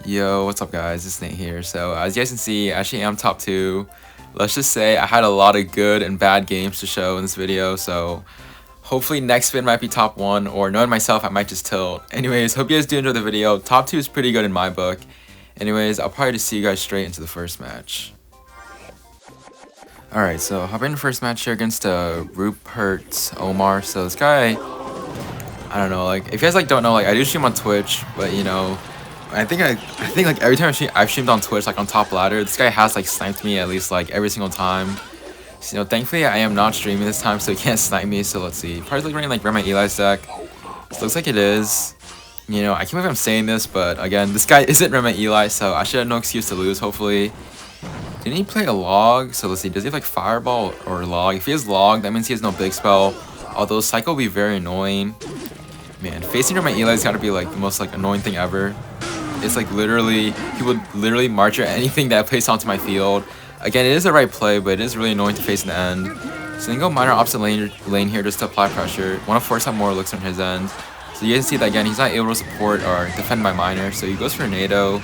Yo, what's up guys, it's Nate here. So as you guys can see, I actually am top 2. Let's just say I had a lot of good and bad games to show in this video, so hopefully next vid might be top 1, or knowing myself, I might just tilt. Anyways, hope you guys do enjoy the video. Top 2 is pretty good in my book. Anyways, I'll probably just see you guys straight into the first match. Alright, so hopping in the first match here against Rupert Omar. So this guy, I don't know, like, if you guys don't know, I do stream on Twitch, but you know, I think like every time I've streamed on Twitch, on top ladder, this guy has sniped me at least every single time. So, you know, thankfully I am not streaming this time, so he can't snipe me. So let's see, probably running Remy Eli's deck. So looks like it is. You know, I can't believe I'm saying this, but again, this guy isn't Remy Eli, so I should have no excuse to lose. Hopefully, didn't he play a log? So let's see, does he have fireball or log? If he has log, that means he has no big spell. Although cycle will be very annoying. Man, facing Remy Eli's got to be the most annoying thing ever. It's literally, he would literally march at anything that plays onto my field. Again, it is the right play, but it is really annoying to face in the end. So then go minor opposite lane here just to apply pressure. Want to force out more looks on his end. So you guys see that again, he's not able to support or defend my minor. So he goes for a nado.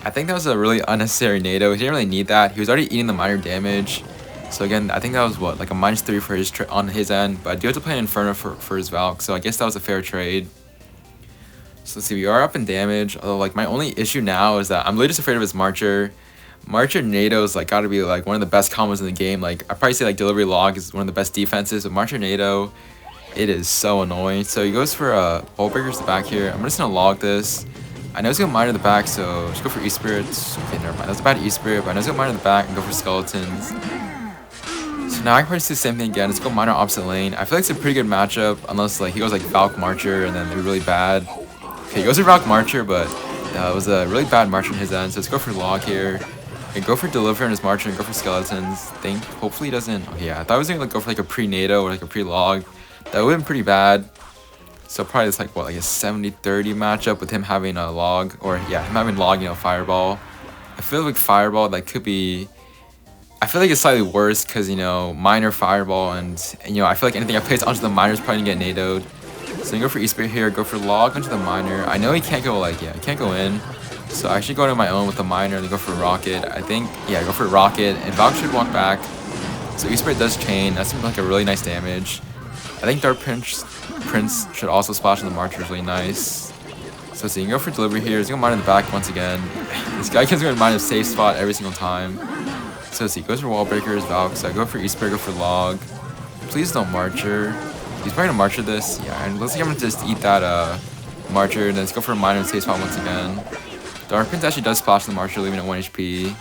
I think that was a really unnecessary nado. He didn't really need that. He was already eating the minor damage. So again, I think that was what, a -3 for his on his end. But I do have to play an Inferno for his Valk. So I guess that was a fair trade. So let's see, we are up in damage, although my only issue now is that I'm literally just afraid of his Marcher. Marcher Nado's gotta be one of the best combos in the game. I probably say Delivery Log is one of the best defenses, but Marcher Nado, it is so annoying. So he goes for Wall Breakers the back here. I'm just gonna log this. I know he's gonna mine in the back, so just go for E-Spirits. Okay, never mind, that's a bad E-Spirit, but I know he's gonna mine in the back and go for Skeletons. So now I can probably do the same thing again. Let's go minor opposite lane. I feel it's a pretty good matchup, unless he goes Valk Marcher and then they're really bad. Okay, he goes for Valk Marcher, but it was a really bad Marcher in his end, so let's go for Log here. And go for Deliver in his Marcher and go for Skeletons. Hopefully he doesn't. Okay, yeah, I thought I was gonna go for a pre-Nado or a pre-Log. That would have been pretty bad. So probably it's what, a 70-30 matchup with him having a Log, or yeah, him having Log, Fireball. I feel like Fireball, could be, I feel it's slightly worse because, minor Fireball, and I feel anything I place onto the minor is probably gonna get Nadoed. So you go for E-Spirit here, go for Log onto the minor. I know he can't go he can't go in. So I actually go to my own with the minor and go for Rocket. I think, yeah, go for Rocket, and Valk should walk back. So E-Spirit does chain, that seems a really nice damage. I think Dark Prince should also splash on the Marcher, is really nice. So you can go for Delivery here, he's gonna mine in the back once again. This guy keeps going to mine a safe spot every single time. So he goes for Wall Breakers, Valk, so I go for E-Spirit, go for Log. Please don't Marcher. He's probably gonna Marcher this. Yeah, and looks like I'm gonna just eat that Marcher, and then let's go for a minor and safe spot once again. Dark Prince actually does splash the Marcher, leaving at 1 HP.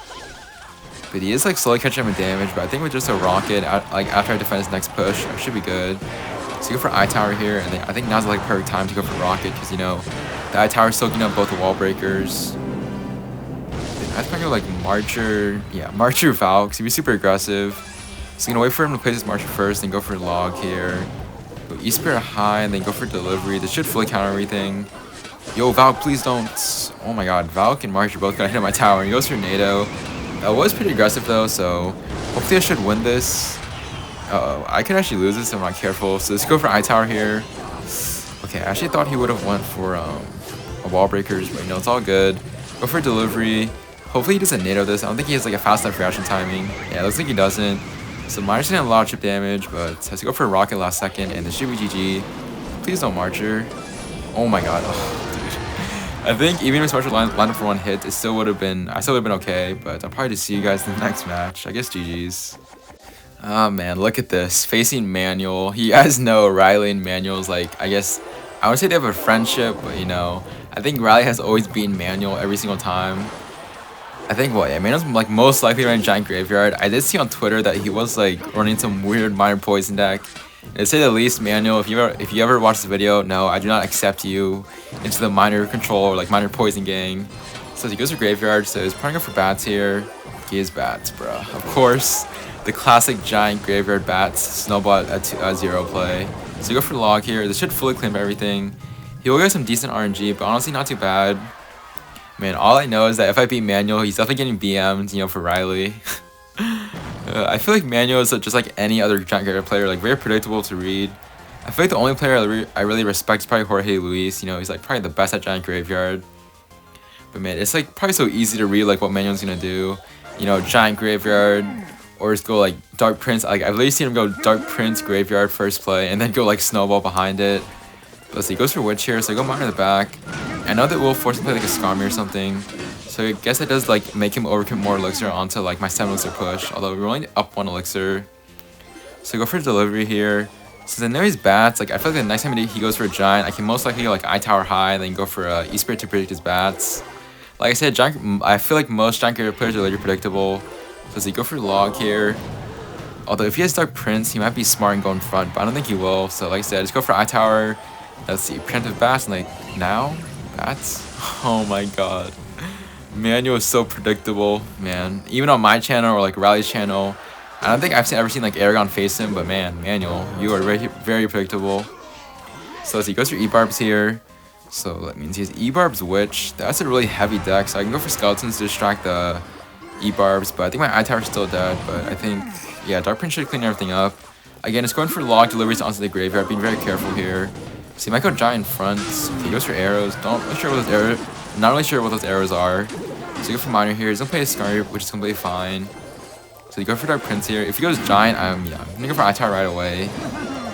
But he is slowly catching him in damage, but I think with just a Rocket, after I defend his next push, I should be good. So you go for I-Tower here, and then I think now's the perfect time to go for Rocket, because the I-Tower is soaking up both the Wall Breakers. I think I'm gonna go Marcher, yeah, Marcher Valk, because he'd be super aggressive. So I'm gonna wait for him to place his Marcher first, then go for Log here. Go E-Spirit high, and then go for Delivery. This should fully counter everything. Yo, Valk, please don't. Oh my god, Valk and Marcher both got hit on my tower. And he goes for Nado. That was pretty aggressive though, so hopefully I should win this. Uh-oh, I could actually lose this if I'm not careful. So let's go for I-Tower here. Okay, I actually thought he would have went for a Wall Breakers, but it's all good. Go for Delivery. Hopefully he doesn't Nado this. I don't think he has a fast enough reaction timing. Yeah, it looks like he doesn't. So Miner's getting a lot of chip damage, but has to go for a Rocket last second, and this should be GG. Please don't Marcher. Oh my god. Oh, dude. I think even if Marcher lined up for one hit, I still would have been okay, but I'll probably just see you guys in the next match. I guess GG's. Oh man, look at this. Facing Manuel. You guys know Riley and Manuel's I guess, I would say they have a friendship, but I think Riley has always beaten Manuel every single time. I think yeah, Manuel's most likely running Giant Graveyard. I did see on Twitter that he was running some weird minor poison deck. And to say the least, Manuel, if you ever watch this video, no, I do not accept you into the minor control or minor poison gang. So he goes for Graveyard, so he's probably going for bats here. He is bats, bro. Of course, the classic Giant Graveyard bats snowball at 0 play. So you go for Log here. This should fully clean up everything. He will get some decent RNG, but honestly not too bad. Man, all I know is that if I beat Manuel, he's definitely getting BM'd, for Riley. I feel Manuel is just any other Giant Graveyard player, very predictable to read. I feel the only player I really respect is probably Jorge Luis. He's probably the best at Giant Graveyard. But man, it's like probably so easy to read like what Manuel's gonna do. You know, Giant Graveyard, or just go like Dark Prince. Like I've literally seen him go Dark Prince Graveyard first play, and then go like Snowball behind it. But let's see, he goes for Witch here, so I go Miner in the back. I know that will force him to play like a Skarmy or something. So I guess that does like make him overcommit more Elixir onto like my 7 Elixir push. Although we're only up 1 Elixir. So I go for delivery here. Since I know he's bats, like I feel like the next time he goes for a Giant, I can most likely go like Eye Tower high, then go for E-Spirit to predict his bats. Like I said, I feel like most Giant Graveyard players are really predictable. So does he go for Log here? Although if he has Dark Prince, he might be smart and go in front, but I don't think he will. So like I said, just go for Eye Tower. Let's see, preemptive bats, and like now? Bats? Oh my god. Manuel is so predictable, man. Even on my channel or like Riley's channel, I don't think I've ever seen like Aragon face him, but man, Manuel, you are very, very predictable. So let's see, he goes for E-Barbs here. So that means he has E-Barbs Witch. That's a really heavy deck, so I can go for Skeletons to distract the E-Barbs, but I think my Eye Tower's still dead, but I think, yeah, Dark Prince should clean everything up. Again, it's going for log deliveries onto the graveyard, being very careful here. So he might go Giant in front. He goes for arrows. Not really sure what those arrows are. So you go for Miner here. He's gonna play a Skarmy, which is completely fine. So you go for Dark Prince here. If he goes Giant, I'm gonna go for Eye Tower right away.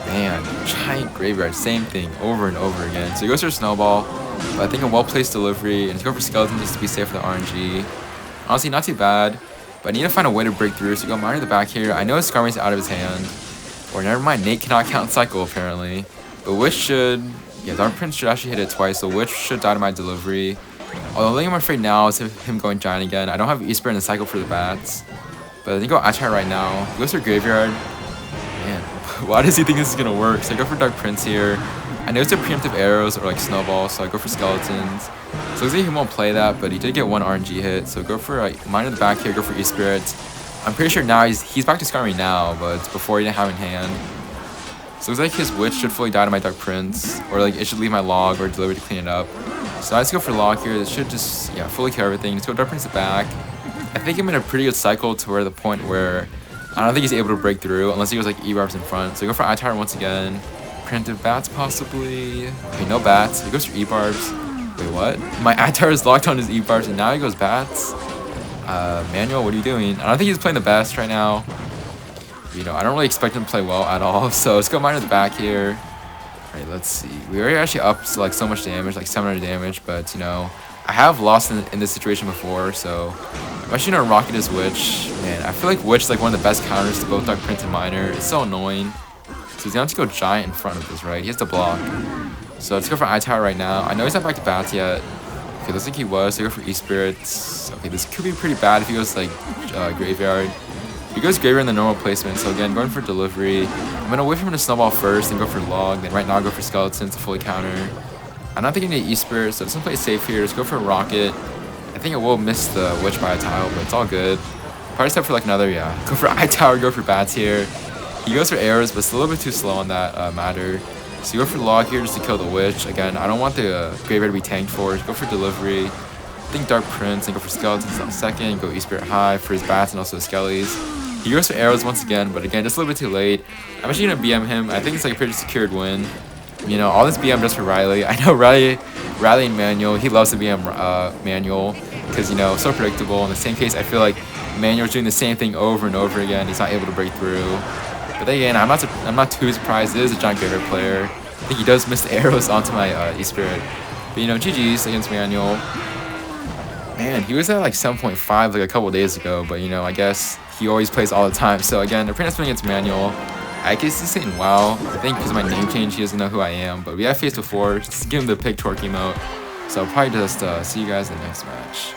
Man, Giant Graveyard, same thing over and over again. So he goes for Snowball, but I think a well-placed delivery, and he's going for Skeleton just to be safe for the RNG. Honestly, not too bad, but I need to find a way to break through. So you go Miner in the back here. I know his Skarmy's out of his hand. Or never mind, Nate cannot count Cycle apparently. But Witch should, yeah, Dark Prince should actually hit it twice, so Witch should die to my delivery. Although the thing I'm afraid now is him going Giant again. I don't have E-Spirit in the cycle for the bats. But I think I'll try right now. He goes for Graveyard. Man, why does he think this is gonna work? So I go for Dark Prince here. I know it's a preemptive arrows or like Snowball, so I go for Skeletons. So it looks like he won't play that, but he did get 1 RNG hit. So go for Miner in the back here, go for E-Spirit. I'm pretty sure now he's back to Skarmy now, but it's before he didn't have in hand. So it looks like his Witch should fully die to my Dark Prince, or like it should leave my log or delivery to clean it up. So I just go for log here. This should just, yeah, fully kill everything. Just go Dark Prince back. I think I'm in a pretty good cycle to where the point where I don't think he's able to break through unless he goes like E-Barbs in front. So go for Eye Tower once again. Preemptive bats possibly. Okay, no bats. He goes for E-Barbs. Wait, what? My Eye Tower is locked on his E-Barbs and now he goes bats? Manuel, what are you doing? I don't think he's playing the best right now. You know, I don't really expect him to play well at all. So let's go Miner in the back here. Alright, let's see. We already actually up to like so much damage, like 700 damage, but you know, I have lost in this situation before, so I'm actually gonna rocket his Witch. Man, I feel like Witch is like one of the best counters to both Dark Prince and Miner. It's so annoying. So he's gonna have to go Giant in front of this, right? He has to block. So let's go for Eye Tower right now. I know he's not back to bats yet. Okay, looks like he was. So go for E-Spirits. Okay, this could be pretty bad if he goes like Graveyard. He goes Graveyard in the normal placement, so again, going for delivery. I'm gonna wait for him to Snowball first, then go for Log, then right now go for Skeletons to fully counter. I'm not thinking of E-Spirit, so just gonna play it safe here. Just go for a Rocket. I think I will miss the Witch by a tile, but it's all good. Probably step for like another, yeah. Go for Eye Tower, go for bats here. He goes for arrows, but it's a little bit too slow on that matter. So you go for Log here just to kill the Witch. Again, I don't want the Graveyard to be tanked for. Just go for delivery. I think Dark Prince, and go for Skeletons on second. Go E-Spirit high for his bats and also his Skellies. He goes for arrows once again, but again, just a little bit too late. I'm actually gonna BM him. I think it's like a pretty secured win. You know, all this BM just for Riley. I know Riley and Manuel, he loves to BM Manuel because, you know, so predictable. In the same case, I feel like Manuel's doing the same thing over and over again. He's not able to break through. But then again, I'm not too surprised. It is a Giant Graveyard player. I think he does miss the arrows onto my E-Spirit. But, you know, GG's against Manuel. Man, he was at like 7.5 like a couple days ago, but, you know, I guess he always plays all the time. So, again, the pretty against Manuel. I guess he's saying wow. I think because of my name change, he doesn't know who I am. But we have faced before. Just give him the pig torque emote. So I'll probably just see you guys in the next match.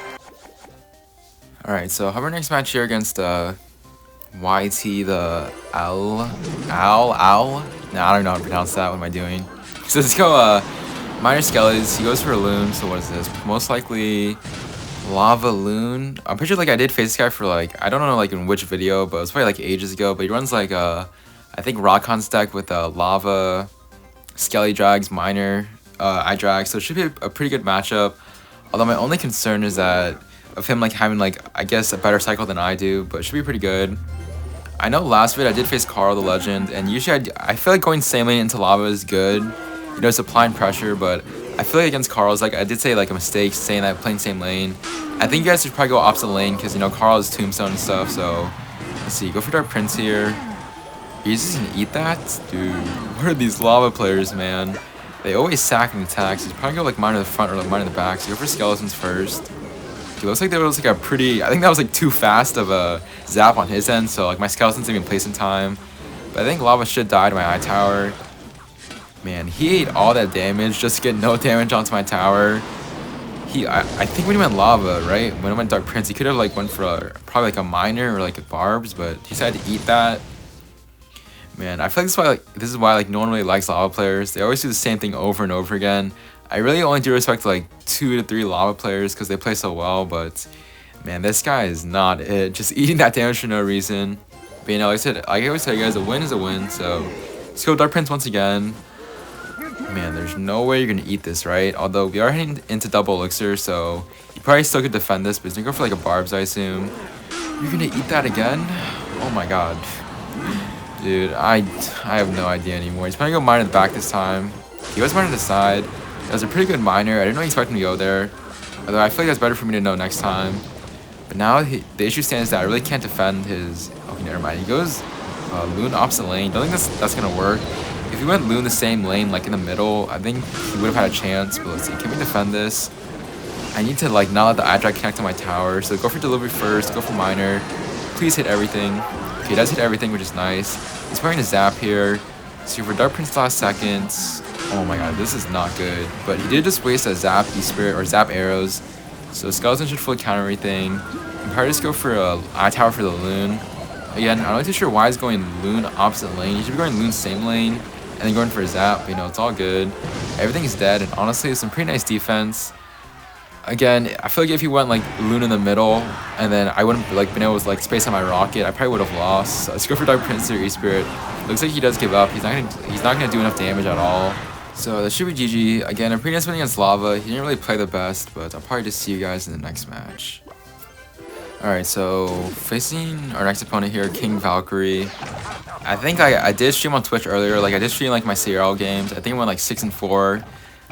Alright, so have our next match here against YT the Owl. Nah, I don't know how to pronounce that. What am I doing? So let's go Miner Skellies. He goes for a Loon. So what is this? Most likely Lava Loon. I'm pretty sure like I did face this guy for like, I don't know like in which video, but it was probably like ages ago. But he runs like I think Rockon's deck with Lava, Skelly Drags, Miner, Eye Drag, so it should be a pretty good matchup. Although my only concern is that of him like having like, I guess, a better cycle than I do, but it should be pretty good. I know last vid I did face Carl the Legend, and usually I feel like going same lane into Lava is good. You know, it's applying pressure, but I feel like against Carl's, like I did say like a mistake saying that playing same lane. I think you guys should probably go opposite lane because you know Carl's tombstone and stuff. So let's see, go for Dark Prince here. He's just gonna eat that, dude. What are these lava players, man? They always sack and attacks. He's probably go like mine in the front or like mine in the back. So go for skeletons first. It looks like there was like a pretty. I think that was like too fast of a zap on his end. So like my skeletons didn't even place in time. But I think lava should die to my eye tower. Man, he ate all that damage just to get no damage onto my tower. I think when he went lava, right? When he went Dark Prince, he could have like went for probably like a miner or like a barbs, but he decided to eat that. Man, I feel like this is why like no one really likes lava players. They always do the same thing over and over again. I really only do respect to like 2 to 3 lava players because they play so well, but man, this guy is not it. Just eating that damage for no reason. But you know, like I said, I always tell you guys, a win is a win. So let's go Dark Prince once again. Man, there's no way you're gonna eat this, right? Although we are heading into double elixir, so you probably still could defend this, but he's gonna go for like a barbs, I assume. You're gonna eat that again? Oh my god. Dude, I have no idea anymore. He's probably gonna mine in the back this time. He was mining the side. That was a pretty good miner. I didn't really expect him to go there. Although I feel like that's better for me to know next time. But now the issue stands that I really can't defend his... Okay, never mind. He goes Loon opposite lane. Don't think that's gonna work. If he went Loon the same lane, like in the middle, I think he would have had a chance. But let's see. Can we defend this? I need to like not let the eye drag connect to my tower. So go for delivery first. Go for miner. Please hit everything. Okay, he does hit everything, which is nice. He's probably gonna zap here. So for Dark Prince last seconds. Oh my god, this is not good. But he did just waste a zap E-Spirit or zap arrows. So skeleton should fully counter everything. And probably just go for a eye tower for the Loon. Again, I'm not too sure why he's going Loon opposite lane. He should be going Loon same lane and then going for a zap. But, you know, it's all good. Everything's dead, and honestly, it's some pretty nice defense. Again, I feel like if he went like Loon in the middle, and then I wouldn't like been able to like space on my rocket, I probably would have lost. So let's go for Dark Prince or E-Spirit. Looks like he does give up. He's not gonna do enough damage at all. So that should be GG. Again, I'm pretty nice winning against Lava. He didn't really play the best, but I'll probably just see you guys in the next match. Alright, so facing our next opponent here, King Valkyrie. I think I did stream on Twitch earlier. Like I did stream like my CRL games. I think I went like 6 and 4.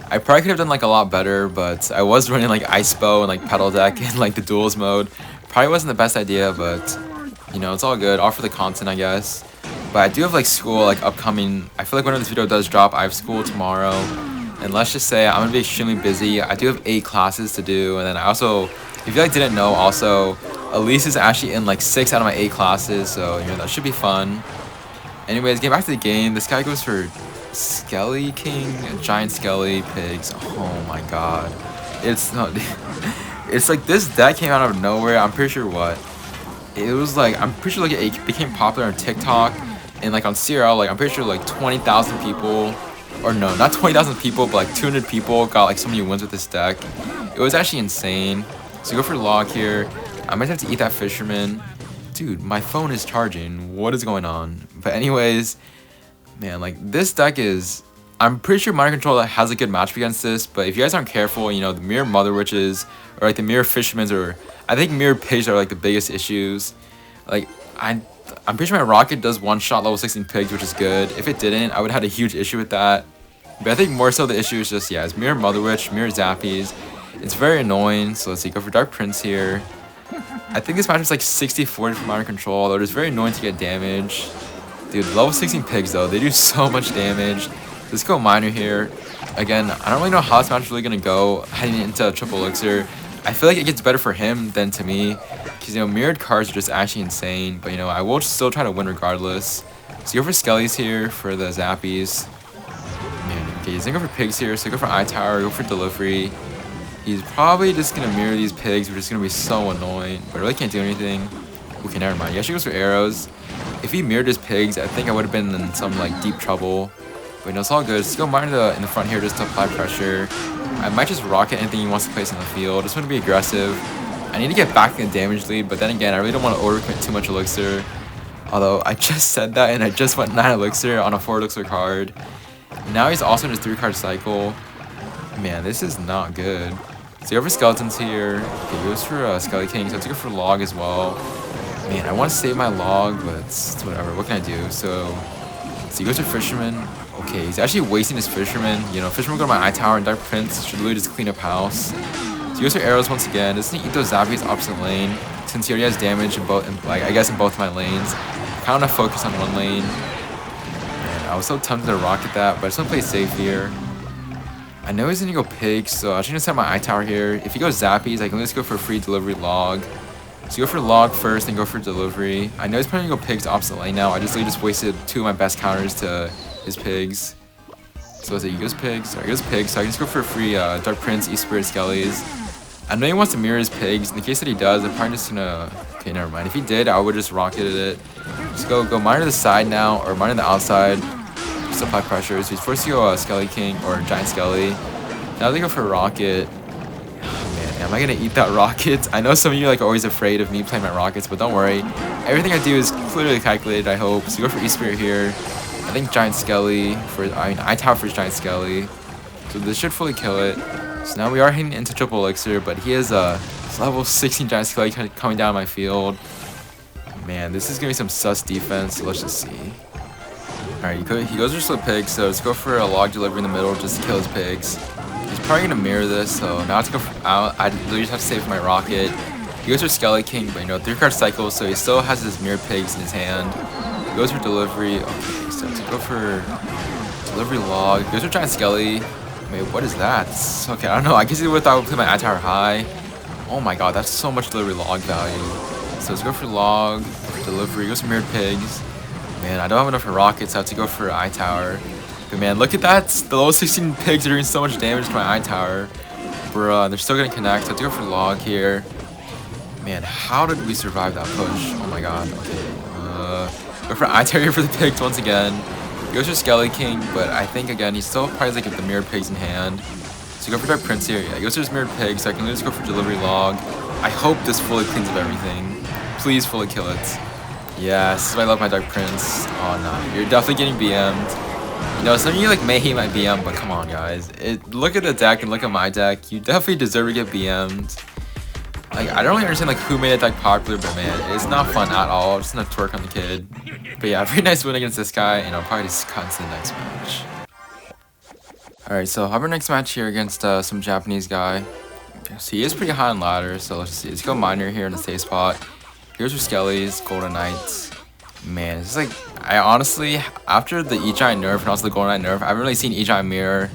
I probably could have done like a lot better, but I was running like Ice Bow and like Pedal Deck in like the duels mode. Probably wasn't the best idea, but you know, it's all good. All for the content, I guess. But I do have like school like upcoming. I feel like whenever this video does drop, I have school tomorrow. And let's just say I'm gonna be extremely busy. I do have 8 classes to do, and then I also, if you like didn't know, also Elise is actually in like 6 out of my 8 classes, so you know that should be fun. Anyways, getting back to the game, this guy goes for Skelly King, giant Skelly pigs. Oh my god, it's not. It's like this deck came out of nowhere. I'm pretty sure what it was like. I'm pretty sure like it became popular on TikTok and like on CRL. Like I'm pretty sure like 20,000 people, or no, not 20,000 people, but like 200 people got like so many wins with this deck. It was actually insane. So go for log here. I might have to eat that fisherman. Dude, my phone is charging. What is going on? But anyways, man, like this deck is, I'm pretty sure Minor Control has a good matchup against this, but if you guys aren't careful, you know, the Mirror Mother Witches or like the Mirror Fishermans, or I think Mirror Pigs are like the biggest issues. Like I'm pretty sure my Rocket does one-shot level 16 pigs, which is good. If it didn't, I would have had a huge issue with that. But I think more so the issue is just, yeah, it's Mirror Mother Witch, Mirror Zappies. It's very annoying. So let's see, go for Dark Prince here. I think this matchup's like 60-40 for Minor Control, although it's very annoying to get damage. Dude, level 16 pigs though, they do so much damage. Let's go Miner here. Again, I don't really know how this match is really gonna go heading into triple elixir. I feel like it gets better for him than to me, because you know, mirrored cards are just actually insane. But you know, I will still try to win regardless. So go for Skellies here for the Zappies. Man, okay, he's gonna go for pigs here. So go for Eye Tower, go for delivery. He's probably just gonna mirror these pigs, which is gonna be so annoying. But I really can't do anything. Okay, never mind. He actually goes for arrows. If he mirrored his pigs, I think I would have been in some like deep trouble. But you know, it's all good. Just go Miner in the front here just to apply pressure. I might just rocket anything he wants to place in the field. Just want to be aggressive. I need to get back in the damage lead, but then again, I really don't want to overcommit too much elixir. Although I just said that and I just went 9 elixir on a 4 elixir card. Now he's also in his 3-card cycle. Man, this is not good. So go for skeletons here. Okay, he goes for Skelly King, so I have to go for log as well. Man, I want to save my log, but it's whatever. What can I do? So he goes for fisherman. Okay, he's actually wasting his Fisherman. You know, Fisherman go to my Eye Tower, and Dark Prince should literally just clean up house. So he goes for arrows once again. Doesn't he eat those Zappies opposite lane? Since he already has damage in both, like I guess in both my lanes. Kind of focus on one lane. Man, I was so tempted to rocket that, but I just want to play safe here. I know he's gonna go Pig, so I'm just gonna set my Eye Tower here. If he goes Zappies, I can just go for a free delivery log. So go for log first, then go for delivery. I know he's probably gonna go Pigs opposite lane now. I just wasted 2 of my best counters to his Pigs. So let's say he goes Pigs. Sorry, he goes Pigs. So I can just go for a free Dark Prince, East Spirit, Skellies. I know he wants to mirror his Pigs. In the case that he does, I'm probably just gonna... Okay, never mind. If he did, I would just rocketed it. Just go mine to the side now, or mine to the outside. Just apply pressure. So he's forced to go Skelly King or Giant Skelly. Now they go for Rocket. Oh, man, am I gonna eat that Rocket? I know some of you are always afraid of me playing my Rockets, but don't worry. Everything I do is clearly calculated, I hope. So go for East Spirit here. I think Giant Skelly for... Eye Tower for Giant Skelly. So this should fully kill it. So now we are hitting into triple elixir, but he has a level 16 Giant Skelly coming down my field. Man, this is gonna be some sus defense, so let's just see. Alright, he goes for Slip Pig, so let's go for a log delivery in the middle just to kill his pigs. He's probably gonna mirror this, so now I have to go for out. I literally just have to save my rocket. He goes for Skelly King, but you know, 3-card cycle, so he still has his mirror pigs in his hand. He goes for delivery. Okay, so to go for delivery log. He goes for Giant Skelly. Wait, what is that? Okay, I don't know. I guess he would thought I would play my Eye Tower high. Oh my god, that's so much delivery log value. So let's go for log, delivery. He goes for mirrored pigs. Man, I don't have enough for rockets, so I have to go for Eye Tower. But man, look at that! The level 16 pigs are doing so much damage to my Eye Tower. Bruh, they're still gonna connect, so I have to go for log here. Man, how did we survive that push? Oh my god, okay. Go for Eye Tower here for the pigs once again. He goes for Skelly King, but I think again, he's still probably like the mirrored pigs in hand. So go for Dark Prince here. Yeah, he goes for his mirrored pigs, so I can just go for delivery log. I hope this fully cleans up everything. Please fully kill it. Yes, I love my Dark Prince. Oh no, you're definitely getting BM'd. You know, some of you may hate my BM, but come on guys. Look at the deck and look at my deck. You definitely deserve to get BM'd. Like, I don't really understand who made that deck popular, but man, it's not fun at all. I'm just gonna twerk on the kid. But yeah, very nice win against this guy, and I'll probably just cut into the next match. Alright, so I'll have our next match here against some Japanese guy. So he is pretty high on ladder, so let's see. Let's go Miner here in the safe spot. Here's your Skellies, Golden Knights. Man, it's like, I honestly, after the E-Giant nerf and also the Golden Knight nerf, I haven't really seen E-Giant Mirror.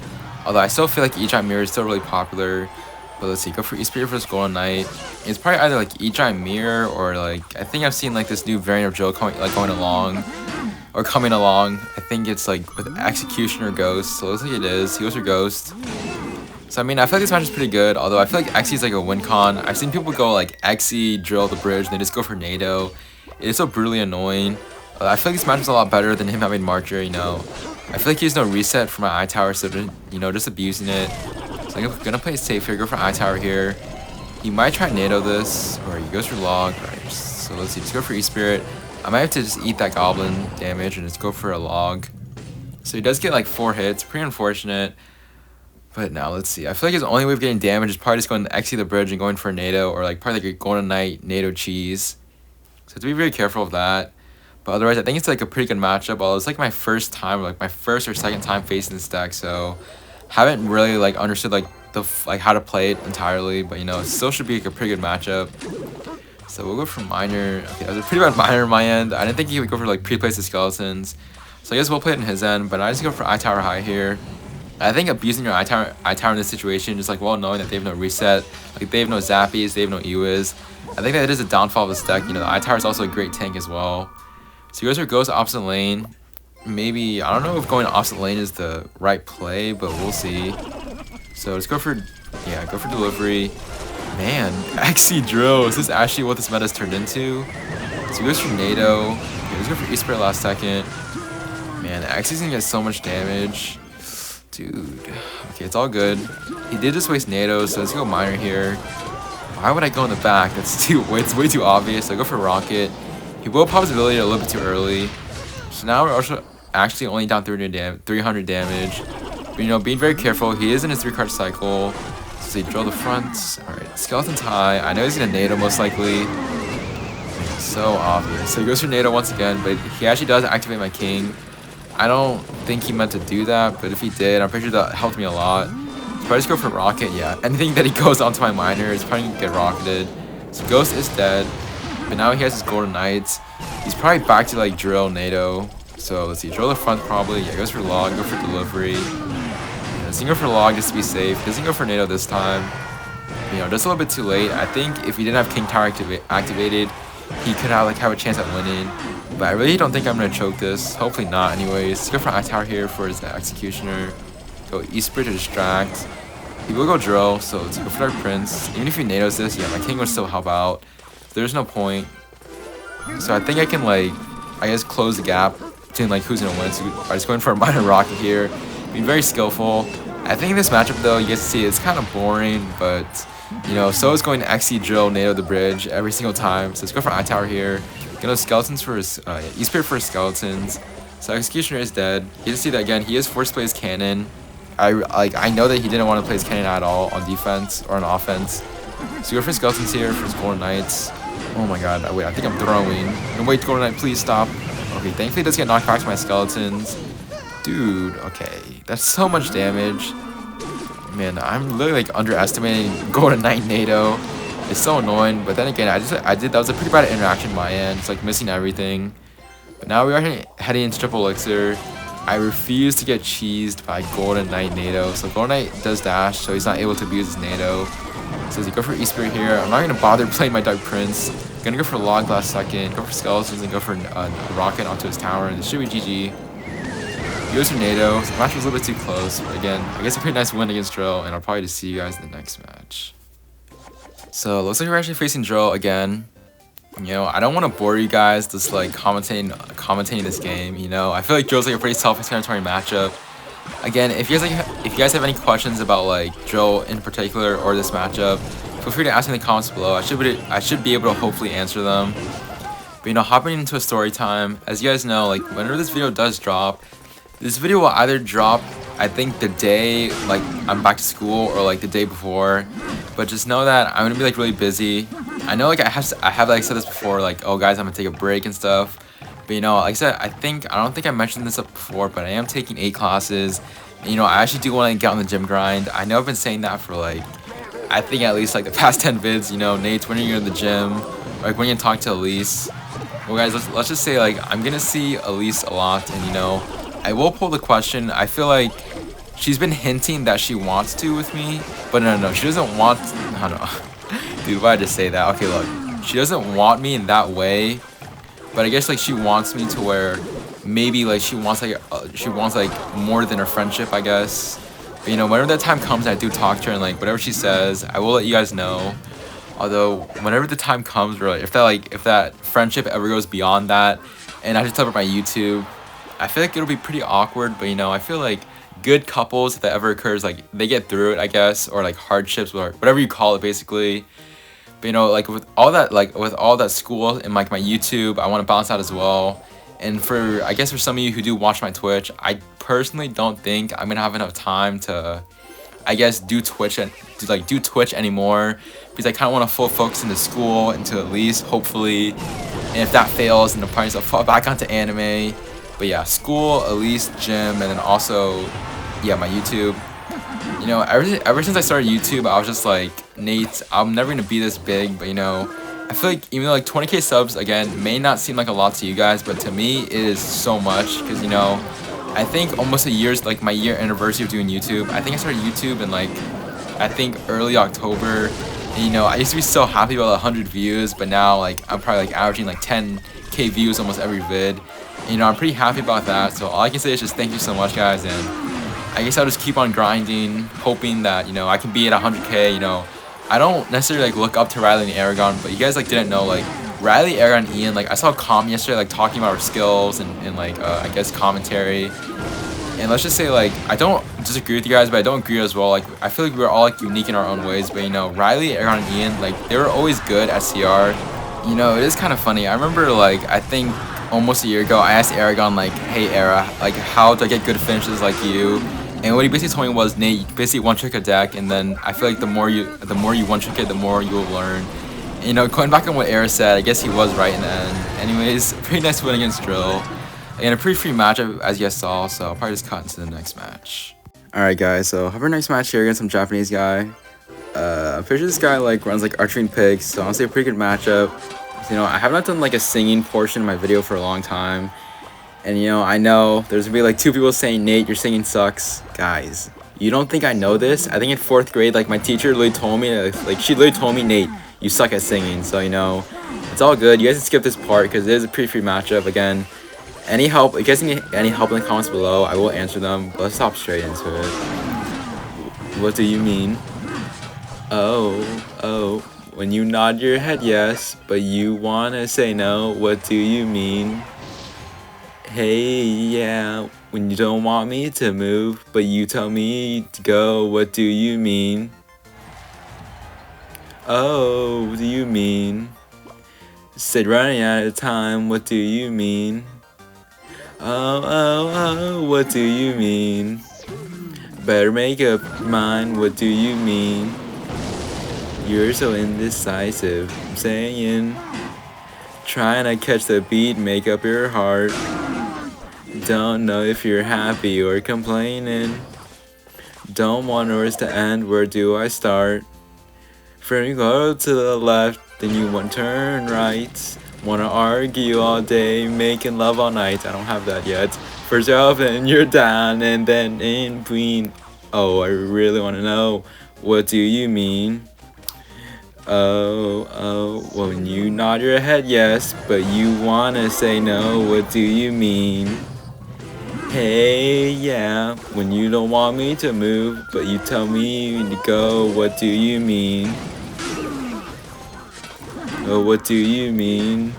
Although I still feel like E-Giant Mirror is still really popular. But let's see, go for E-Spirit versus Golden Knight. It's probably either E-Giant Mirror or I think I've seen this new variant of Joe going along. Or coming along. I think it's with Execution or Ghost. So it looks like it is. He goes for Ghost. So I mean, I feel like this match is pretty good. Although I feel like Xe is a win con. I've seen people go Xe, drill the bridge, and they just go for NATO. It is so brutally annoying. I feel like this match is a lot better than him having Marcher, you know. I feel like he has no reset for my Eye Tower, so just abusing it. So I'm gonna play it safe here, go for Eye Tower here. He might try NATO this, or he goes for log. Alright, so let's see, just go for E-Spirit. I might have to just eat that goblin damage and just go for a log. So he does get 4 hits, pretty unfortunate. But now let's see. I feel like his only way of getting damage is probably just going to Xe the bridge and going for a NATO, or probably a Golden Knight NATO cheese. So have to be very careful of that. But otherwise, I think it's a pretty good matchup. Although it's my first time, or my first or second time facing this deck, so haven't really understood how to play it entirely. But it still should be a pretty good matchup. So we'll go for Miner. Okay, that was a pretty bad Miner on my end. I didn't think he would go for pre-place the skeletons. So I guess we'll play it in his end. But I just go for Eye Tower high here. I think abusing your Eye Tower in this situation, just well knowing that they have no reset, they have no Zappies, they have no Ewiz. I think that is a downfall of this deck. The Eye Tower is also a great tank as well. So you guys are goes opposite lane. Maybe, I don't know if going opposite lane is the right play, but we'll see. So let's go for, go for delivery. Man, Xe drill. Is this actually what this meta's turned into? So he goes for NATO. Okay, let's go for E-Spirit last second. Man, Xe's gonna get so much damage. Dude. Okay, it's all good. He did just waste NATO, so let's go Miner here. Why would I go in the back? It's way too obvious. So I go for Rocket. He will pop his ability a little bit too early. So now we're also actually only down 300 damage. But being very careful. He is in his 3-card cycle. So he drill the front. Alright, Skeleton's high. I know he's gonna NATO most likely. So obvious. So he goes for NATO once again, but he actually does activate my King. I don't think he meant to do that, but if he did, I'm pretty sure that helped me a lot. If I just go for Rocket, yeah, anything that he goes onto my miner is probably gonna get rocketed. So Ghost is dead, but now he has his Golden Knights. He's probably back to like drill NATO. So let's see, drill the front probably. Yeah, goes for log, go for delivery. Yeah, doesn't go for log just to be safe. Doesn't go for NATO this time. You know, just a little bit too late. I think if he didn't have King Tower activated, he could have a chance at winning. But I really don't think I'm gonna choke this. Hopefully not anyways. Let's go for I Tower here for his Executioner. Go East Bridge to distract. He will go drill, so let's go for Dark Prince. Even if he NATOs this, yeah, my King would still help out. There's no point. So I think I can like, I guess close the gap between like who's gonna win. So I'm just going for a minor rocket here. Being very skillful. I think in this matchup though, you guys see it's kind of boring, but you know, so is going to XC drill NATO the bridge every single time. So let's go for I Tower here. Gonna skeletons for his East Spirit for his skeletons. So Executioner is dead. You can see that again. He is forced to play his cannon. I know that he didn't want to play his cannon at all on defense or on offense. So go for skeletons here for his Golden Knights. Oh my god, wait, I think I'm throwing. No, wait, Golden Knight, please stop. Okay, thankfully it does get knocked back to my skeletons. Dude, okay. That's so much damage. Man, I'm literally like underestimating Golden Knight NATO. It's so annoying, but then again, that was a pretty bad interaction on my end. It's like missing everything. But now we are heading into Triple Elixir. I refuse to get cheesed by Golden Knight NATO. So Golden Knight does dash, so he's not able to abuse his NATO. So as he go for East Spirit here, I'm not gonna bother playing my Dark Prince. Gonna go for log last second, go for skeletons, and go for rocket onto his tower, and this should be GG. He goes for NATO. So the match was a little bit too close, but again, I guess a pretty nice win against Drill, and I'll probably just see you guys in the next match. So looks like we're actually facing Drill again. You know, I don't want to bore you guys just like commentating this game. You know, I feel like Drill's like a pretty self-explanatory matchup. Again, if you guys have any questions about like Drill in particular or this matchup, feel free to ask me in the comments below. I should be able to hopefully answer them. But you know, hopping into a story time, as you guys know, like whenever this video does drop, this video will either drop, I think the day like I'm back to school or like the day before. But just know that I'm gonna be like really busy. I know like I have like said this before, like, oh guys, I'm gonna take a break and stuff. But you know, like I said, I don't think I mentioned this up before, but I am taking 8 classes. And, you know, I actually do want to get on the gym grind. I know I've been saying that for like, I think at least like the past 10 vids. You know, Nate, when you're in the gym, like when you talk to Elise. Well guys, let's just say like I'm gonna see Elise a lot, and you know, I will pull the question. I feel like she's been hinting that she wants to with me, but no, she doesn't want. I don't know. Dude, why did I just say that? Okay, look, she doesn't want me in that way, but I guess like she wants me to where maybe like she wants like more than a friendship, I guess. But you know, whenever that time comes, I do talk to her, and like whatever she says, I will let you guys know. Although whenever the time comes, where if that friendship ever goes beyond that, and I just tell her my YouTube, I feel like it'll be pretty awkward. But you know, I feel like good couples, if that ever occurs, like they get through it, I guess, or like hardships or whatever you call it, basically. But you know, like with all that school and like my YouTube, I want to balance out as well. And for, I guess for some of you who do watch my Twitch, I personally don't think I'm gonna have enough time to, I guess, do Twitch anymore, because I kind of want to full focus into school, into at least hopefully, and if that fails, then the probably I'll fall back onto anime. But yeah, school, at least gym, and then also, yeah, my YouTube. You know, ever since I started YouTube, I was just like, Nate, I'm never gonna be this big. But you know, I feel like even though like 20k subs again may not seem like a lot to you guys, but to me it is so much, because you know, I think almost a year's like my year anniversary of doing YouTube. I think I started YouTube in like, I think early October. And you know, I used to be so happy about 100 views, but now like I'm probably like averaging like 10k views almost every vid. And, you know, I'm pretty happy about that. So all I can say is just thank you so much, guys, and I guess I'll just keep on grinding, hoping that, you know, I can be at 100k. You know, I don't necessarily like look up to Riley and Aragon, but you guys like didn't know, like Riley, Aragon, and Ian, like I saw a comment yesterday like talking about our skills and like I guess commentary. And let's just say, like, I don't disagree with you guys, but I don't agree as well. Like, I feel like we're all like unique in our own ways. But you know, Riley, Aragon, and Ian, like they were always good at CR. You know, it is kind of funny. I remember like I think almost a year ago, I asked Aragon like, "Hey, Ara, like how do I get good finishes like you?" And what he basically told me was, "Nate, you basically one trick a deck, and then I feel like the more you one trick it, the more you will learn." And, you know, going back on what Ara said, I guess he was right in the end. Anyways, pretty nice win against Drill. And a pretty free matchup, as you guys saw, so I'll probably just cut into the next match. Alright guys, so have our next match here against some Japanese guy. I'm pretty sure this guy like runs like archery and pigs, so honestly a pretty good matchup. You know, I have not done like a singing portion of my video for a long time. And you know, I know there's gonna be like 2 people saying, Nate, your singing sucks. Guys, you don't think I know this? I think in 4th grade, like my teacher literally told me, like she literally told me, Nate, you suck at singing. So you know, it's all good. You guys can skip this part because it is a pretty free matchup. Again, any help, if you guys need any help in the comments below, I will answer them. But let's hop straight into it. What do you mean? Oh, when you nod your head yes, but you wanna say no, what do you mean? Hey, yeah, when you don't want me to move, but you tell me to go, what do you mean? Oh, what do you mean? Said running out of time, what do you mean? Oh, what do you mean? Better make up your mind, what do you mean? You're so indecisive, I'm saying. Trying to catch the beat, make up your heart. Don't know if you're happy or complaining. Don't want words to end, where do I start? From you go to the left, then you want turn right. Wanna argue all day, making love all night. I don't have that yet. First you're up and you're down, and then in between. Oh, I really wanna know, what do you mean? Oh, when you nod your head yes, but you wanna say no, what do you mean? Hey, yeah, when you don't want me to move, but you tell me to go, what do you mean? Oh, what do you mean?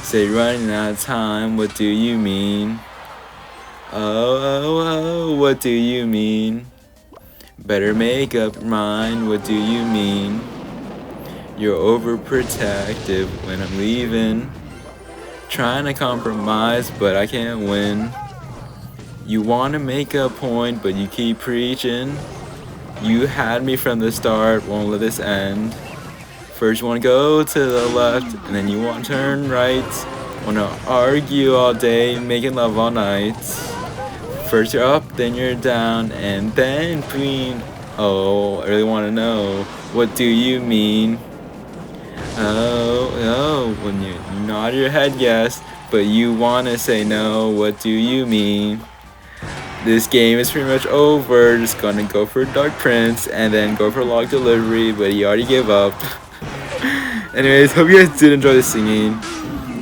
Say running out of time, what do you mean? Oh, what do you mean? Better make up your mind, what do you mean? You're overprotective when I'm leaving. Trying to compromise, but I can't win. You want to make a point, but you keep preaching. You had me from the start, won't let this end. First you want to go to the left, and then you want to turn right. Want to argue all day, making love all night. First you're up, then you're down, and then between. Oh, I really want to know, what do you mean? Oh, when you nod your head yes, but you wanna say no, what do you mean? This game is pretty much over, just gonna go for Dark Prince, and then go for Log Delivery, but he already gave up. Anyways, hope you guys did enjoy the singing.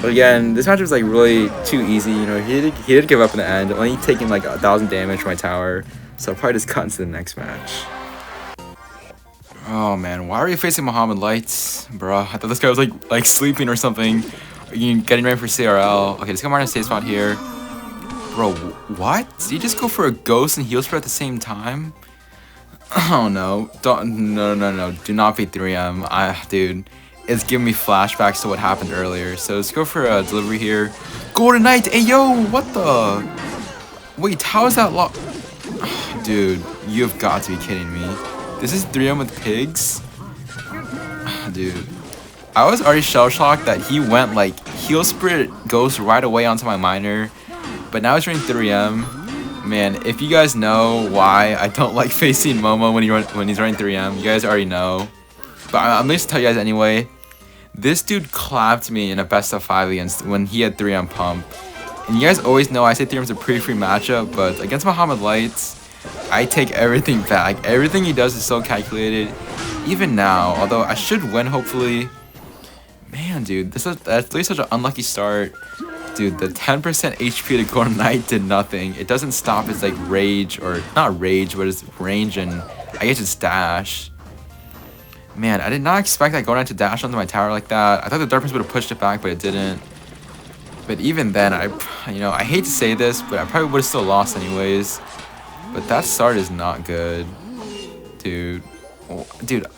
But again, this match was like really too easy, you know, he did give up in the end, only taking like 1,000 damage from my tower, so I'll probably just cut into the next match. Oh man, why are you facing Muhammad Lights? Bruh, I thought this guy was like sleeping or something. Are you getting ready for CRL? Okay, let's come on a safe spot here. Bro, what? Did you just go for a ghost and heal spread at the same time? Oh no. No. Do not be 3M. Dude, it's giving me flashbacks to what happened earlier. So let's go for a delivery here. Golden Knight! Hey yo, what the? Wait, how is that lock? Dude, you've got to be kidding me. This is 3M with pigs? Dude. I was already shell-shocked that he went like heal spirit goes right away onto my miner. But now he's running 3M. Man, if you guys know why I don't like facing Momo when he's running 3M, you guys already know. But I'm going to tell you guys anyway. This dude clapped me in a best of 5 against when he had 3M pump. And you guys always know I say 3M's a pretty free matchup, but against Muhammad Lights, I take everything back. Everything he does is so calculated. Even now, although I should win hopefully. Man, dude, that's really such an unlucky start. Dude, the 10% HP to Golden Knight did nothing. It doesn't stop his like rage, or not rage, but his range and I guess his dash. Man, I did not expect that Golden Knight to dash onto my tower like that. I thought the Dark Prince would have pushed it back, but it didn't. But even then, I hate to say this, but I probably would have still lost anyways. But that start is not good. Dude,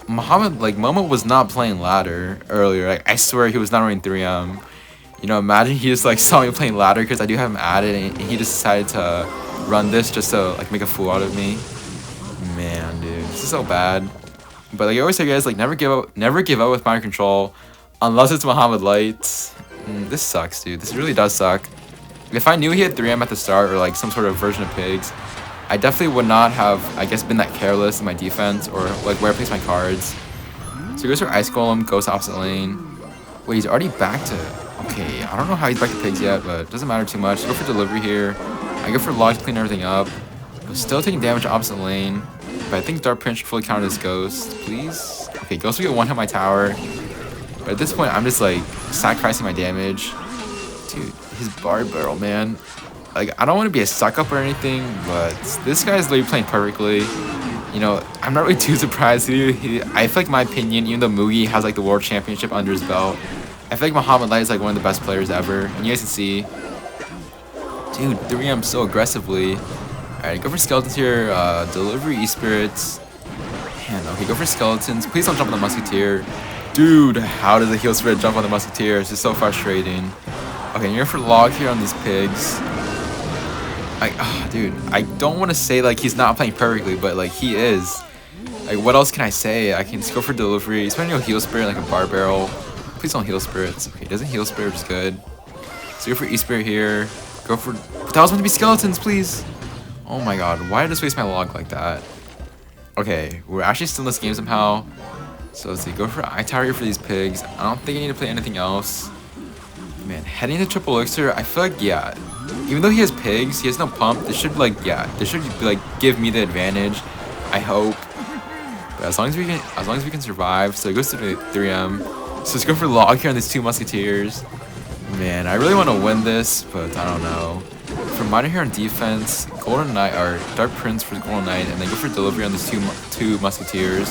Muhammad, like, Momo was not playing ladder earlier. Like, I swear he was not running 3M. You know, imagine he just, like, saw me playing ladder because I do have him added, and he just decided to run this just to, like, make a fool out of me. Man, dude, this is so bad. But, like I always say, guys, like, never give up with miner control unless it's Muhammad Lights. This sucks, dude. This really does suck. If I knew he had 3M at the start or like some sort of version of pigs, I definitely would not have, I guess, been that careless in my defense or like where I place my cards. So he goes for Ice Golem, goes opposite lane. Wait, he's already back to... Okay, I don't know how he's back to pigs yet, but it doesn't matter too much. Go for delivery here. I go for log to clean everything up. But still taking damage opposite lane. But I think Dark Prince should fully counter this Ghost. Please? Okay, Ghost will get one hit my tower. But at this point, I'm just like sacrificing my damage. Dude, his Bar Barrel, man. Like, I don't want to be a suck up or anything, but this guy's literally playing perfectly. You know, I'm not really too surprised. I feel like, my opinion, even though Mugi has like the World Championship under his belt, I feel like Muhammad Light is like one of the best players ever. And you guys can see, dude, 3M so aggressively. Alright, go for Skeletons here. Delivery E-Spirits. Man, okay, go for Skeletons. Please don't jump on the Musketeer. Dude, how does a Heal Spirit jump on the Musketeer? It's just so frustrating. Okay, you're for Log here on these pigs. Dude, I don't want to say like he's not playing perfectly, but like he is. Like, what else can I say? I can just go for delivery. He's playing a Heal Spirit like a Bar Barrel. Please don't Heal Spirits. Okay, doesn't Heal Spirit, which is good. So go for E-Spirit here. Go for... That was meant to be Skeletons, please! Oh my god, why did I just waste my log like that? Okay, we're actually still in this game somehow. So let's see, go for I-Tower here for these pigs. I don't think I need to play anything else. Man, heading to Triple Elixir, I feel like, yeah, even though he has pigs, he has no pump. This should, like, yeah, this should, like, give me the advantage, I hope. But as long as we can survive, so it goes to the 3M. So let's go for log here on these two Musketeers. Man, I really want to win this, but I don't know. For Miner here on defense, Golden Knight, or Dark Prince for Golden Knight, and then go for delivery on these two Musketeers.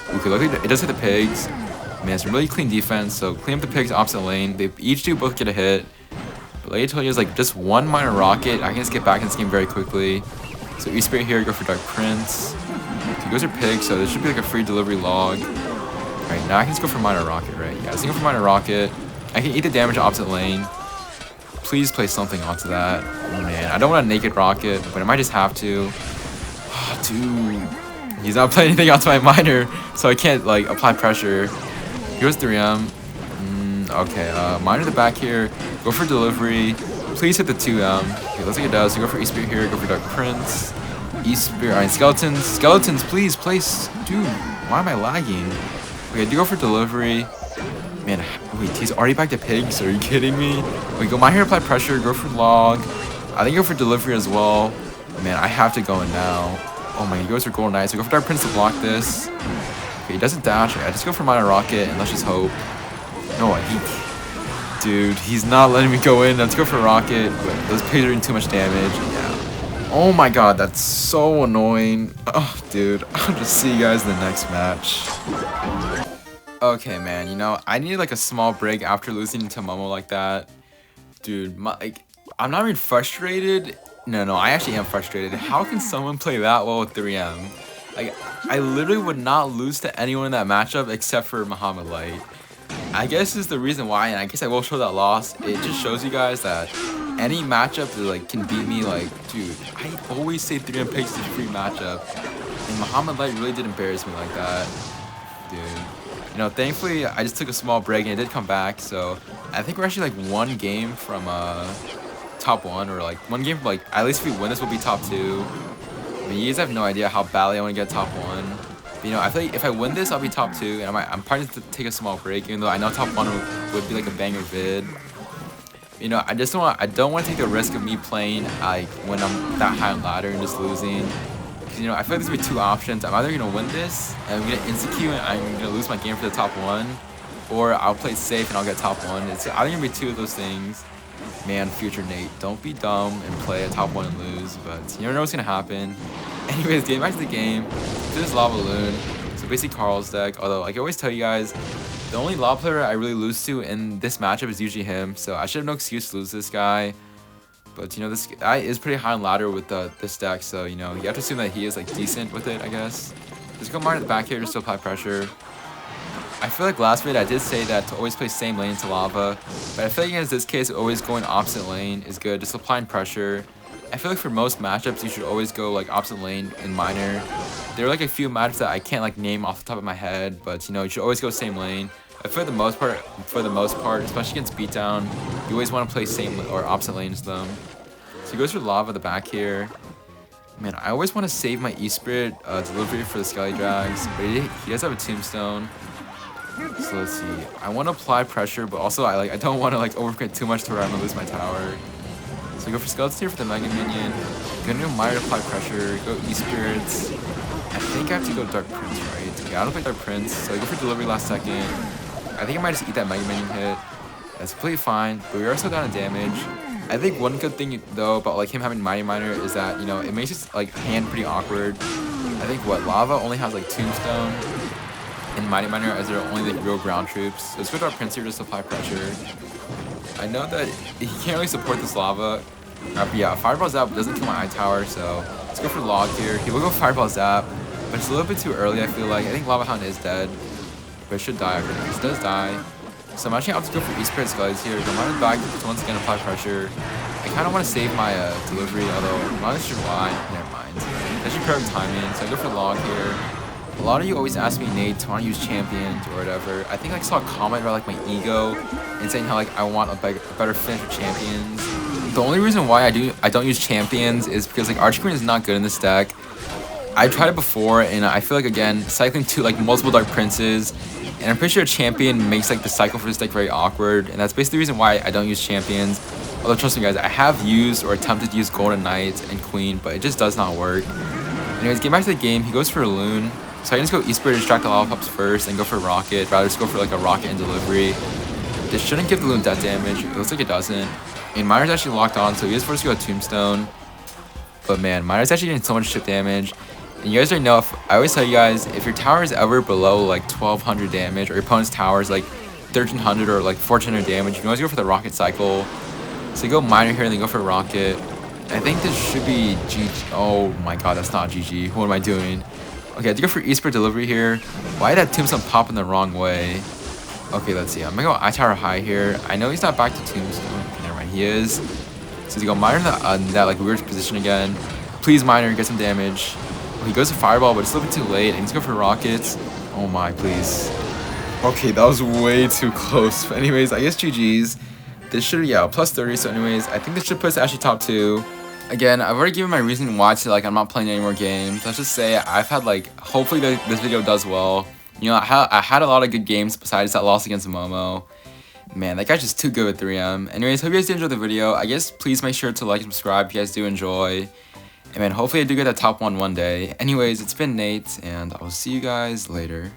Okay, luckily it does hit the pigs. Man, it's a really clean defense, so clean up the pigs opposite lane. They each do both get a hit. But like I told you, it's like just one Miner Rocket. I can just get back in this game very quickly. So E-Spirit here, go for Dark Prince. He goes for pigs, so this should be like a free delivery log. Alright, now I can just go for Miner Rocket, right? Yeah, let's go for Miner Rocket. I can eat the damage opposite lane. Please play something onto that. Oh, man, I don't want a naked rocket, but I might just have to. Oh, dude. He's not playing anything onto my miner, so I can't, like, apply pressure. Here's 3M. Okay, miner the back here. Go for delivery. Please hit the 2M. Okay, looks like it does. So go for E-Spirit here. Go for Dark Prince. E-Spirit. Alright, Skeletons. Skeletons, please place. Dude, why am I lagging? Okay, I do go for delivery. Man, wait, he's already back to pigs? Are you kidding me? Wait, go miner here, apply pressure. Go for log. I think go for delivery as well. Man, I have to go in now. Oh my, he goes for Golden Knight. So go for Dark Prince to block this. Okay, he doesn't dash. I just go for Miner Rocket and let's just hope. No, dude, he's not letting me go in. Let's go for Rocket. But those pigs are doing too much damage. Yeah. Oh my god, that's so annoying. Oh, dude, I'll just see you guys in the next match. Okay, man, you know, I needed like a small break after losing to Momo like that. Dude, I'm not even frustrated. No, I actually am frustrated. How can someone play that well with 3M? Like, I literally would not lose to anyone in that matchup except for Muhammad Light. I guess this is the reason why, and I guess I will show that loss. It just shows you guys that any matchup that like can beat me. Like, dude, I always say 3M picks this free matchup, and Muhammad Light really did embarrass me like that, dude. You know, thankfully I just took a small break and it did come back. So I think we're actually like one game from top 1, or like one game from, like, at least if we win this, we'll be top 2. I mean, you guys have no idea how badly I want to get top 1. But, you know, I feel like if I win this, I'll be top 2, and I'm probably to take a small break, even though I know top 1 would be like a banger vid. You know, I don't want to take the risk of me playing like when I'm that high on ladder and just losing. Because, you know, I feel like there's gonna be two options. I'm either gonna win this and I'm gonna insta-Q and I'm gonna lose my game for the top 1, or I'll play it safe and I'll get top 1. It's either gonna be two of those things. Man, future Nate, don't be dumb and play a top 1 and lose, but you never know what's gonna happen. Anyways, getting back to the game, this is Lava Loon, so basically Carl's deck, although like I always tell you guys, the only Lava player I really lose to in this matchup is usually him, so I should have no excuse to lose this guy. But you know, this guy is pretty high on ladder with this deck, so you know, you have to assume that he is like decent with it, I guess. Just go mine at the back here just to apply pressure. I feel like last vid I did say that to always play same lane to Lava, but I feel like in this case always going opposite lane is good, just applying pressure. I feel like for most matchups you should always go like opposite lane in Miner. There are like a few matchups that I can't like name off the top of my head, but you know, you should always go same lane. I feel for the most part, especially against beatdown, you always want to play same or opposite lanes to them. So he goes for lava at the back here. Man, I always want to save my E-Spirit delivery for the Skelly Drags, but he does have a Tombstone. So let's see. I want to apply pressure, but also I don't want to like overcommit too much to where I'm gonna lose my tower. So I go for Skeleton here for the Mega Minion. Gonna do Mire to apply pressure. Go E-Spirits. I think I have to go Dark Prince, right? Yeah, I don't play Dark Prince, so I go for delivery last second. I think I might just eat that Mega Minion hit. That's completely fine, but we are still down in damage. I think one good thing though about like him having Mighty Miner is that, you know, it makes his like hand pretty awkward. I think what Lava only has like Tombstone and Mighty Miner as their only like real ground troops. So let's go to our Prince here just to apply pressure. I know that he can't really support this Lava. But yeah, Fireball Zap doesn't kill my Eye Tower, so let's go for Log here. He will go Fireball Zap, but it's a little bit too early, I feel like. I think Lava Hound is dead, but it should die. It does die. So I'm actually out to go for E-Spirit Skellies here. Go Mine back to once again apply pressure. I kind of want to save my delivery, although I'm not sure why. Never mind. That's your perfect timing, so I go for Log here. A lot of you always ask me, Nate, to want to use champions or whatever. I think I saw a comment about like my ego and saying how like I want a better finish with champions. The only reason why I don't use champions is because like Archer Queen is not good in this deck. I tried it before and I feel like again cycling to like multiple Dark Princes, and I'm pretty sure a champion makes like the cycle for this deck very awkward, and that's basically the reason why I don't use champions. Although trust me guys, I have used or attempted to use Golden Knight and Queen, but it just does not work. Anyways, get back to the game. He goes for a Loon. So I can just go E-Spirit to distract the Lava Pups first and go for Rocket, rather just go for like a Rocket and delivery. This shouldn't give the Loon death damage. It looks like it doesn't. And Miner's actually locked on, so he is forced to go Tombstone. But man, Miner's actually doing so much chip damage. And you guys already know, I always tell you guys, if your tower is ever below like 1200 damage, or your opponent's tower is like 1300 or like 1400 damage, you can always go for the Rocket cycle. So you go Miner here and then go for Rocket. I think this should be GG. Oh my god, that's not GG. What am I doing? Okay, I have to go for E-Spirit delivery here. Why did that Tombstone pop in the wrong way? Okay, let's see. I'm gonna go Eye Tower high here. I know he's not back to Tombstone. Okay, never mind. He is. So he go Miner in that like weird position again. Please Miner, get some damage. Well, he goes to Fireball, but it's a little bit too late. And he's going for Rockets. Oh my, please. Okay, that was way too close. But anyways, I guess GG's. This should, yeah, plus 30. So anyways, I think this should put us actually top 2. Again, I've already given my reason why to like I'm not playing any more games. Let's just say I've had like, hopefully this video does well. You know, I had a lot of good games besides that loss against Momo. Man, that guy's just too good with 3M. Anyways, hope you guys did enjoy the video. I guess please make sure to like and subscribe if you guys do enjoy. And man, hopefully I do get that top 1 one day. Anyways, it's been Nate, and I'll see you guys later.